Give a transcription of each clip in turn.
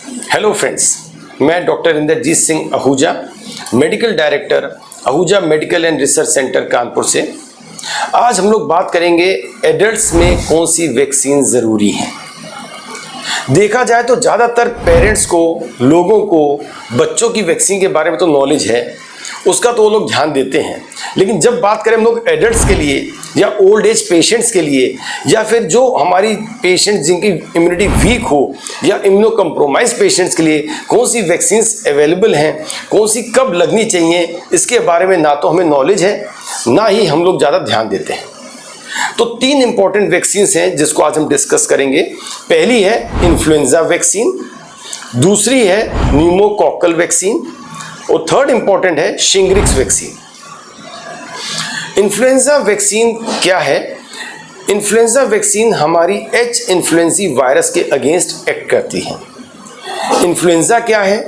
Hello friends, मैं doctor Inderjit Singh Ahuja, medical director Ahuja medical and research centre Kanpur से। आज हम लोग बात करेंगे एडल्ट्स में कौन सी वैक्सीन ज़रूरी है। देखा जाए तो ज़्यादातर पेरेंट्स को, लोगों को बच्चों की वैक्सीन के बारे में तो नॉलेज है, उसका तो वो लोग ध्यान देते हैं। लेकिन जब बात करें हम लोग एडल्ट्स के लिए या ओल्ड एज पेशेंट्स के लिए, या फिर जो हमारी पेशेंट जिनकी इम्यूनिटी वीक हो या इम्यूनो कम्प्रोमाइज पेशेंट्स के लिए कौन सी वैक्सीन्स अवेलेबल हैं, कौन सी कब लगनी चाहिए, इसके बारे में ना तो हमें नॉलेज है, ना ही हम लोग ज़्यादा ध्यान देते हैं। तो 3 इंपॉर्टेंट वैक्सीन्स हैं जिसको आज हम डिस्कस करेंगे। पहली है इन्फ्लुएंजा वैक्सीन, दूसरी है न्यूमोकॉकल वैक्सीन और थर्ड इंपॉर्टेंट है शिंग्रिक्स वैक्सीन। इन्फ्लुएंजा वैक्सीन क्या है? इन्फ्लुएंजा वैक्सीन हमारी एच इन्फ्लुएंजी वायरस के अगेंस्ट एक्ट करती है। इन्फ्लुएंजा क्या है?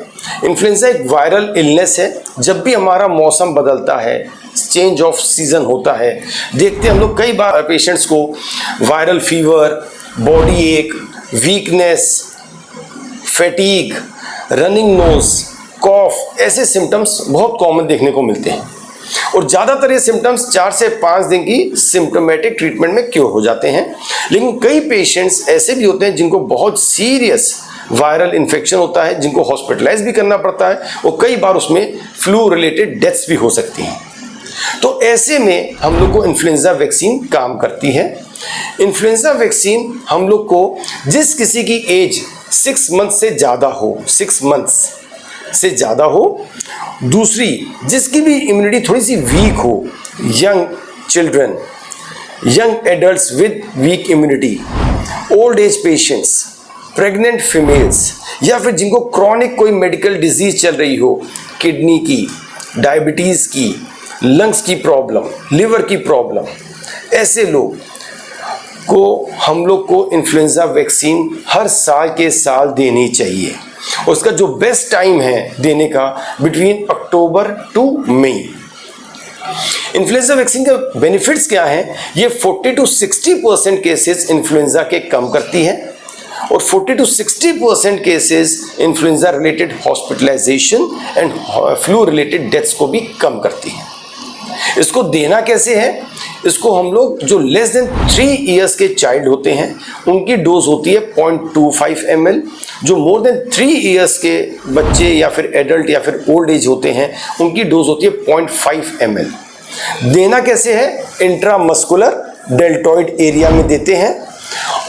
इन्फ्लुएंजा एक वायरल इलनेस है। जब भी हमारा मौसम बदलता है, चेंज ऑफ सीजन होता है, देखते हैं हम लोग कई बार पेशेंट्स को वायरल फीवर, बॉडी एक, वीकनेस, फैटीग, रनिंग नोज, कॉफ, ऐसे सिम्टम्स बहुत कॉमन देखने को मिलते हैं। और ज़्यादातर ये सिम्टम्स 4 से 5 दिन की सिम्टोमेटिक ट्रीटमेंट में क्योर हो जाते हैं। लेकिन कई पेशेंट्स ऐसे भी होते हैं जिनको बहुत सीरियस वायरल इन्फेक्शन होता है, जिनको हॉस्पिटलाइज भी करना पड़ता है और कई बार उसमें फ्लू रिलेटेड डेथ्स भी हो सकती हैं। तो ऐसे में हम लोग को इन्फ्लुएंजा वैक्सीन काम करती है। इन्फ्लुएंजा वैक्सीन हम लोग को जिस किसी की एज 6 मंथ से ज़्यादा हो, 6 मंथ्स से ज़्यादा हो, दूसरी जिसकी भी इम्यूनिटी थोड़ी सी वीक हो, young children, young adults with weak immunity, old age patients, pregnant females, या फिर जिनको क्रॉनिक कोई मेडिकल डिजीज चल रही हो, किडनी की, डायबिटीज़ की, लंग्स की प्रॉब्लम, लिवर की प्रॉब्लम, ऐसे लोग को हम लोग को इन्फ्लुएंजा वैक्सीन हर साल के साल देनी चाहिए। उसका जो बेस्ट टाइम है देने का between October to May. Influenza vaccine के बेनिफिट्स क्या हैं? ये 40 to 60% केसेस इन्फ्लुएंजा के कम करती है और 40 to 60% cases influenza related hospitalisation and flu related deaths को भी कम करती है। इसको देना कैसे है? इसको हम लोग जो लेस देन 3 इयर्स के चाइल्ड होते हैं उनकी डोज होती है 0.25 ml। जो मोर देन 3 इयर्स के बच्चे या फिर एडल्ट या फिर ओल्ड एज होते हैं उनकी डोज होती है 0.5 ml। देना कैसे है? इंट्रामस्कुलर डेल्टॉइड एरिया में देते हैं।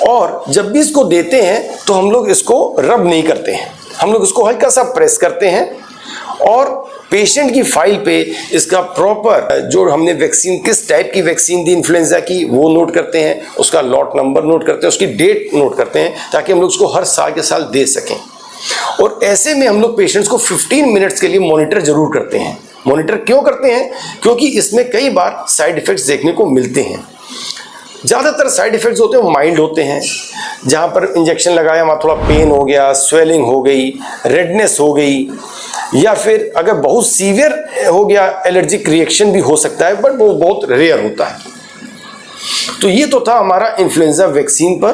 और जब भी इसको देते हैं तो हम लोग इसको रब नहीं करते हैं, हम लोग इसको हल्का सा प्रेस करते हैं और पेशेंट की फाइल पे इसका प्रॉपर जो हमने वैक्सीन, किस टाइप की वैक्सीन दी इन्फ्लुएंजा की, वो नोट करते हैं, उसका लॉट नंबर नोट करते हैं, उसकी डेट नोट करते हैं, ताकि हम लोग उसको हर साल के साल दे सकें। और ऐसे में हम लोग पेशेंट्स को 15 मिनट्स के लिए मॉनिटर जरूर करते हैं। मॉनिटर क्यों करते हैं? क्योंकि इसमें कई बार साइड इफेक्ट्स देखने को मिलते हैं। ज़्यादातर साइड इफेक्ट्स होते हैं वो माइल्ड होते हैं, जहाँ पर इंजेक्शन लगाया वहाँ थोड़ा पेन हो गया, स्वेलिंग हो गई, रेडनेस हो गई, या फिर अगर बहुत सीवियर हो गया एलर्जिक रिएक्शन भी हो सकता है, बट वो बहुत रेयर होता है। तो ये तो था हमारा इन्फ्लुएंजा वैक्सीन पर।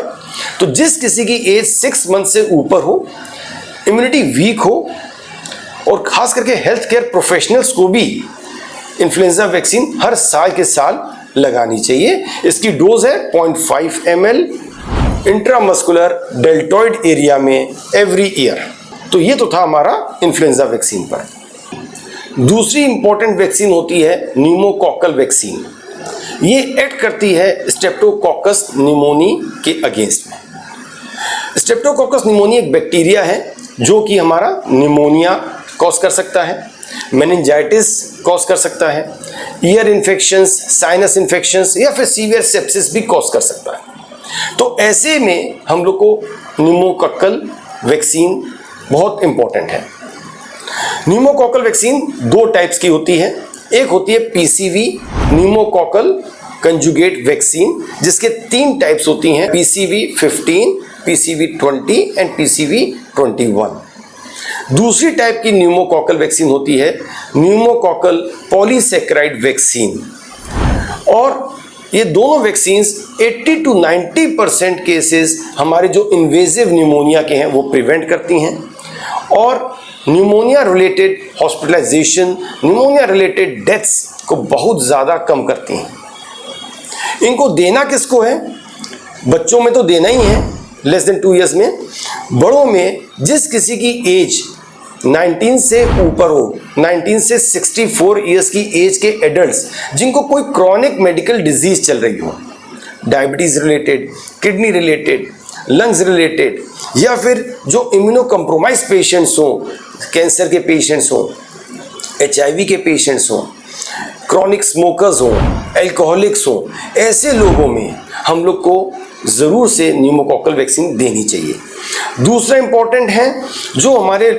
तो जिस किसी की एज 6 मंथ से ऊपर हो, इम्यूनिटी वीक हो और खास करके हेल्थ केयर प्रोफेशनल्स को भी इन्फ्लुएंजा वैक्सीन हर साल के साल लगानी चाहिए। इसकी डोज है 0.5 ml इंट्रामस्कुलर डेल्टॉइड एरिया में एवरी ईयर। तो ये तो था हमारा इन्फ्लुएंजा वैक्सीन पर। दूसरी इंपॉर्टेंट वैक्सीन होती है न्यूमोकॉकल वैक्सीन। ये एक्ट करती है स्ट्रेप्टोकोकस निमोनी के अगेंस्ट में। स्ट्रेप्टोकोकस निमोनी एक बैक्टीरिया है जो कि हमारा निमोनिया कॉज कर सकता है, मेनिंजाइटिस कॉज कर सकता है, ईयर इन्फेक्शंस, साइनस इन्फेक्शंस या फिर सीवियर सेप्सिस भी कॉज कर सकता है। तो ऐसे में हम लोग को न्यूमोकॉकल वैक्सीन बहुत इंपॉर्टेंट है। न्यूमोकॉकल वैक्सीन 2 टाइप्स की होती है। एक होती है पीसीवी न्यूमोकॉकल कंजुगेट वैक्सीन, जिसके 3 टाइप्स होती हैं, पीसीवी 15, पीसीवी 20 एंड पीसीवी 21। दूसरी टाइप की न्यूमोकॉकल वैक्सीन होती है न्यूमोकॉकल पॉलीसैकेराइड वैक्सीन। और ये दोनों वैक्सीन्स 80 to 90% केसेस हमारे जो इन्वेजिव न्यूमोनिया के हैं वो प्रिवेंट करती हैं। और pneumonia related hospitalisation, pneumonia related deaths को बहुत ज़्यादा कम करती हैं। इनको देना किसको है? बच्चों में तो देना ही है लेस देन 2 इयर्स में। बड़ों में जिस किसी की एज 19 से ऊपर हो, 19 से 64 इयर्स की एज के एडल्ट्स जिनको कोई क्रॉनिक मेडिकल डिजीज चल रही हो, diabetes related, kidney related, lungs related, या फिर जो इम्यूनो कम्प्रोमाइज पेशेंट्स हों, कैंसर के पेशेंट्स हों, HIV के पेशेंट्स हों, क्रॉनिक स्मोकर्स हों, एल्कोहलिक्स हों, ऐसे लोगों में हम लोग को ज़रूर से न्यूमोकॉकल वैक्सीन देनी चाहिए। दूसरा इंपॉर्टेंट है जो हमारे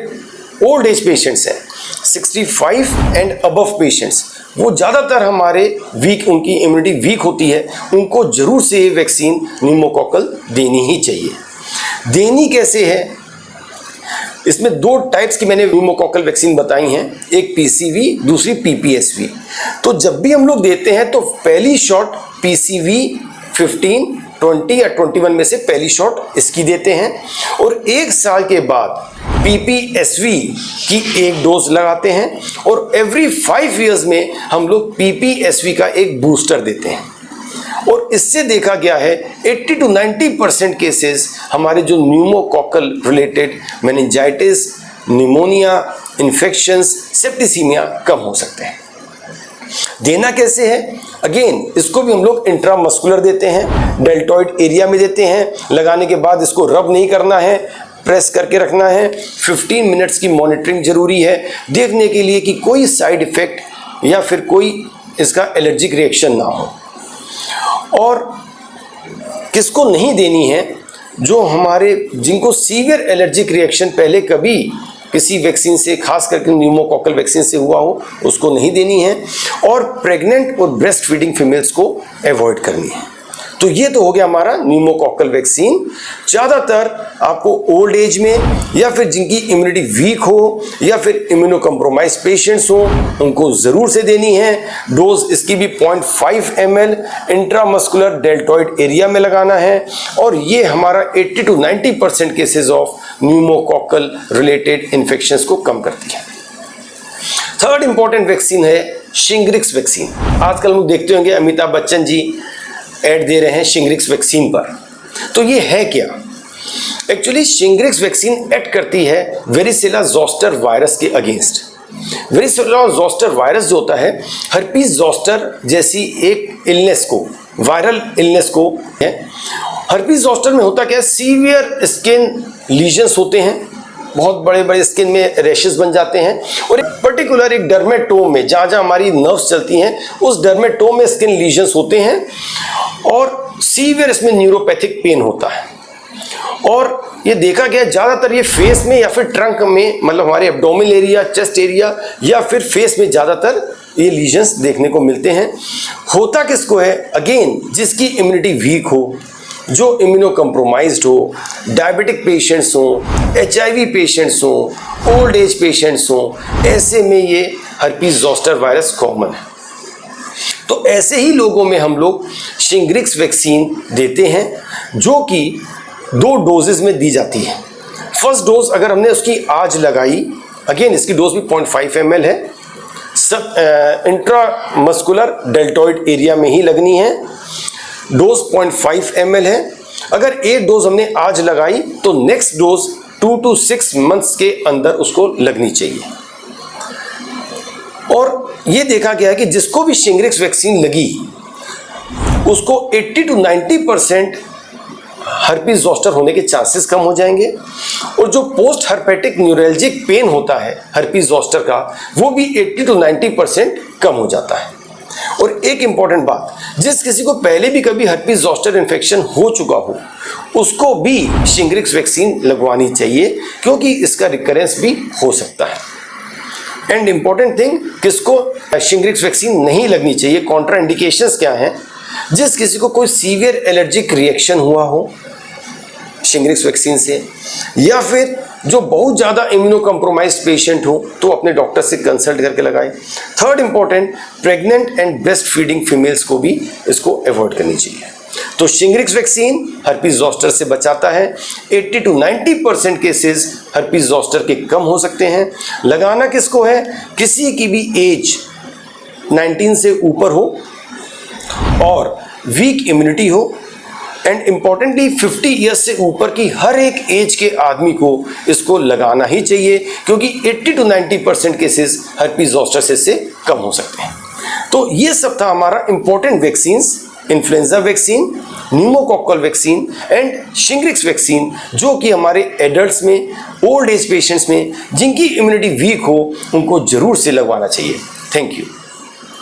ओल्ड एज पेशेंट्स हैं, 65 एंड अबव पेशेंट्स, वो ज़्यादातर हमारे वीक, उनकी इम्यूनिटी वीक होती है, उनको ज़रूर से ये वैक्सीन न्यूमोकॉकल देनी ही चाहिए। देनी कैसे है? इसमें 2 टाइप्स की मैंने न्यूमोकॉकल वैक्सीन बताई हैं, एक PCV, दूसरी PPSV। तो जब भी हम लोग देते हैं तो पहली शॉट PCV 15, 20 या 21 में से पहली शॉट इसकी देते हैं, और 1 साल के बाद PPSV की 1 डोज लगाते हैं, और एवरी 5 इयर्स में हम लोग PPSV का एक बूस्टर देते हैं। और इससे देखा गया है 80 to 90% केसेस हमारे जो pneumococcal related meningitis, pneumonia, infections, septicaemia कम हो सकते हैं। देना कैसे है? अगेन इसको भी हम लोग इंट्रामस्कुलर देते हैं, डेल्टॉइड एरिया में देते हैं। लगाने के बाद इसको रब नहीं करना है, प्रेस करके रखना है। 15 मिनट्स की मॉनिटरिंग जरूरी है, देखने के लिए कि कोई साइड इफेक्ट या फिर कोई इसका एलर्जिक रिएक्शन ना हो। और किसको नहीं देनी है? जो हमारे जिनको सीवियर एलर्जिक रिएक्शन पहले कभी किसी वैक्सीन से, खास करके न्यूमोकॉकल वैक्सीन से हुआ हो, उसको नहीं देनी है। और प्रेग्नेंट और ब्रेस्ट फीडिंग फीमेल्स को अवॉइड करनी है। तो ये तो हो गया हमारा न्यूमोकॉकल वैक्सीन। ज़्यादातर आपको ओल्ड एज में, या फिर जिनकी इम्यूनिटी वीक हो, या फिर इम्यूनो कम्प्रोमाइज पेशेंट्स हो, उनको ज़रूर से देनी है। डोज इसकी भी 0.5 ml इंट्रामस्कुलर डेल्टॉइड एरिया में लगाना है। और ये हमारा 80 to 90% cases of pneumococcal related infections को कम करती है। थर्ड इंपॉर्टेंट वैक्सीन है शिंग्रिक्स वैक्सीन। आजकल हम देखते होंगे अमिताभ बच्चन जी ऐड दे रहे हैं शिंग्रिक्स वैक्सीन पर। तो ये है क्या? एक्चुअली शिंग्रिक्स वैक्सीन एक्ट करती है वेरिसेला जोस्टर वायरस के अगेंस्ट। वेरिसेला जोस्टर वायरस जो होता है, हर्पीज जोस्टर जैसी एक इलनेस को, वायरल इलनेस को है। हर्पीज जोस्टर में होता क्या है? सीवियर स्किन लीजन्स होते हैं, बहुत बड़े बड़े स्किन में रैशेस बन जाते हैं, और एक पर्टिकुलर एक डर्मेटोम में, जहाँ जहाँ हमारी नर्व्स चलती हैं, उस डर्मेटोम में स्किन लीजन्स होते हैं, और सीवियर इसमें न्यूरोपैथिक पेन होता है। और ये देखा गया ज़्यादातर ये फेस में या फिर ट्रंक में, मतलब हमारे एब्डोमिनल एरिया, चेस्ट एरिया, या फिर फेस में ज़्यादातर ये लीजन्स देखने को मिलते हैं। होता किसको है? अगेन जिसकी इम्यूनिटी वीक हो, जो इम्यूनो कम्प्रोमाइज्ड हो, डायबिटिक पेशेंट्स हो, HIV पेशेंट्स हो, ओल्ड एज पेशेंट्स हो, ऐसे में ये हर्पीज जोस्टर वायरस कॉमन है। तो ऐसे ही लोगों में हम लोग शिंग्रिक्स वैक्सीन देते हैं, जो कि 2 डोजेज में दी जाती है। फर्स्ट डोज अगर हमने उसकी आज लगाई, अगेन इसकी डोज भी 0.5 ml है, सब इंट्रामस्कुलर डेल्टॉइड एरिया में ही लगनी है। डोज 0.5 ml है। अगर एक डोज हमने आज लगाई तो नेक्स्ट डोज 2 to 6 मंथ्स के अंदर उसको लगनी चाहिए। और ये देखा गया है कि जिसको भी शिंग्रिक्स वैक्सीन लगी उसको 80 to 90% हर्पीज जोस्टर होने के चांसेस कम हो जाएंगे, और जो पोस्ट हर्पेटिक न्यूरल्जिक पेन होता है हर्पीज जोस्टर का, वो भी 80 to 90% कम हो जाता है। और एक इंपॉर्टेंट बात, जिस किसी को पहले भी कभी हर्पीज जोस्टर इन्फेक्शन हो चुका हो, उसको भी शिंग्रिक्स वैक्सीन लगवानी चाहिए, क्योंकि इसका रिकरेंस भी हो सकता है। एंड इंपॉर्टेंट थिंग, किसको शिंग्रिक्स वैक्सीन नहीं लगनी चाहिए, कॉन्ट्रा इंडिकेशंस क्या हैं? जिस किसी को कोई सीवियर एलर्जिक रिएक्शन हुआ हो शिंग्रिक्स वैक्सीन से, या फिर जो बहुत ज़्यादा इम्यूनो कम्प्रोमाइज्ड पेशेंट हो, तो अपने डॉक्टर से कंसल्ट करके लगाएं। Third important, pregnant and breast feeding females को भी इसको अवॉइड करनी चाहिए। तो शिंग्रिक्स वैक्सीन हर्पीज जोस्टर से बचाता है। 80 to 90% केसेस हर्पीज जोस्टर के कम हो सकते हैं। लगाना किसको है? किसी की भी एज 19 से ऊपर हो और वीक इम्यूनिटी हो, एंड इम्पॉर्टेंटली 50 ईयर्स से ऊपर की हर एक एज के आदमी को इसको लगाना ही चाहिए, क्योंकि 80 to 90% केसेस हर्पीज जोस्टर से कम हो सकते हैं। तो ये सब था हमारा important vaccines, influenza vaccine, pneumococcal vaccine and Shingrix vaccine, जो कि हमारे एडल्ट्स में, ओल्ड एज पेशेंट्स में जिनकी इम्यूनिटी वीक हो उनको जरूर से लगवाना चाहिए। Thank you.